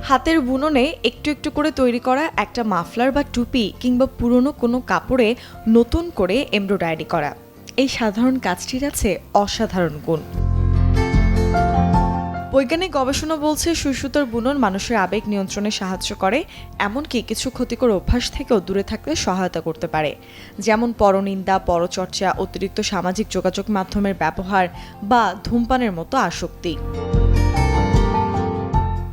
হাতের বুননে একটু একটু করে তৈরি করা একটা মাফলার বা টুপি কিংবা পুরনো কোনো কাপড়ে নতুন করে এমব্রয়ডারি করা, এই সাধারণ কাজটির আছে অসাধারণ গুণ। বৈজ্ঞানিক গবেষণা বলছে সুই সুতার বুনন মানুষের আবেগ নিয়ন্ত্রণে সাহায্য করে, এমনকি কিছু ক্ষতিকর অভ্যাস থেকেও দূরে থাকতে সহায়তা করতে পারে, যেমন পরনিন্দা, পরচর্চা, অতিরিক্ত সামাজিক যোগাযোগ মাধ্যমের ব্যবহার বা ধূমপানের মতো আসক্তি।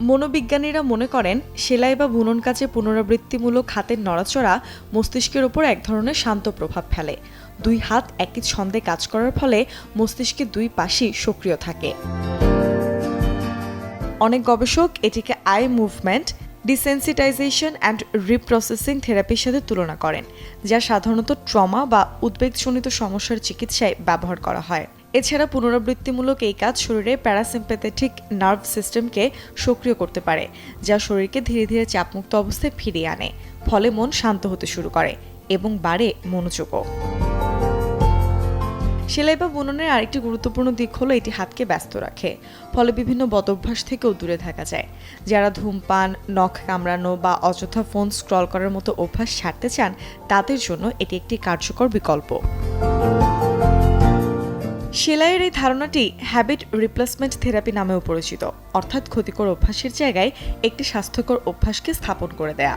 মনোবিজ্ঞানীরা মনে করেন সেলাই বা বুনন কাজে পুনরাবৃত্তিমূলক হাতের নড়াচড়া মস্তিষ্কের উপর এক ধরনের শান্ত প্রভাব ফেলে। দুই হাত একই ছন্দে কাজ করার ফলে মস্তিষ্কের দুই পাশই সক্রিয় থাকে। অনেক গবেষক এটিকে আই মুভমেন্ট ডিসেন্সিটাইজেশন অ্যান্ড রিপ্রসেসিং থেরাপির সাথে তুলনা করেন, যা সাধারণত ট্রমা বা উদ্বেগজনিত সমস্যার চিকিৎসায় ব্যবহার করা হয়। এছাড়া পুনরাবৃত্তিমূলক এই কাজ শরীরে প্যারাসিম্প্যাথেটিক নার্ভ সিস্টেমকে সক্রিয় করতে পারে, যা শরীরকে ধীরে ধীরে চাপমুক্ত অবস্থায় ফিরিয়ে আনে। ফলে মন শান্ত হতে শুরু করে এবং বাড়ে মনোযোগও। সেলাই বা বুননের আরেকটি গুরুত্বপূর্ণ দিক হলো এটি হাতকে ব্যস্ত রাখে, ফলে বিভিন্ন বদঅভ্যাস থেকেও দূরে থাকা যায়। যারা ধূমপান, নখ কামড়ানো বা অযথা ফোন স্ক্রল করার মতো অভ্যাস ছাড়তে চান, তাদের জন্য এটি একটি কার্যকর বিকল্প। সেলাইয়ের এই ধারণাটি হ্যাবিট রিপ্লেসমেন্ট থেরাপি নামেও পরিচিত, অর্থাৎ ক্ষতিকর অভ্যাসের জায়গায় একটি স্বাস্থ্যকর অভ্যাসকে স্থাপন করে দেয়া।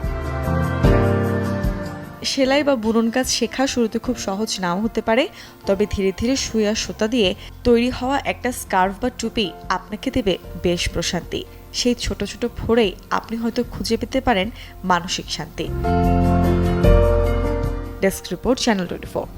সেলাই বা বুনন কাজ শেখা শুরুতে খুব সহজ নাও হতে পারে, তবে ধীরে ধীরে সুই আর সুতা দিয়ে তৈরি হওয়া একটা স্কার্ফ বা টুপি আপনাকে দেবে বেশ প্রশান্তি। সেই ছোট ছোট ভোরেই আপনি হয়তো খুঁজে পেতে পারেন মানসিক শান্তি। Desk report, channel 24।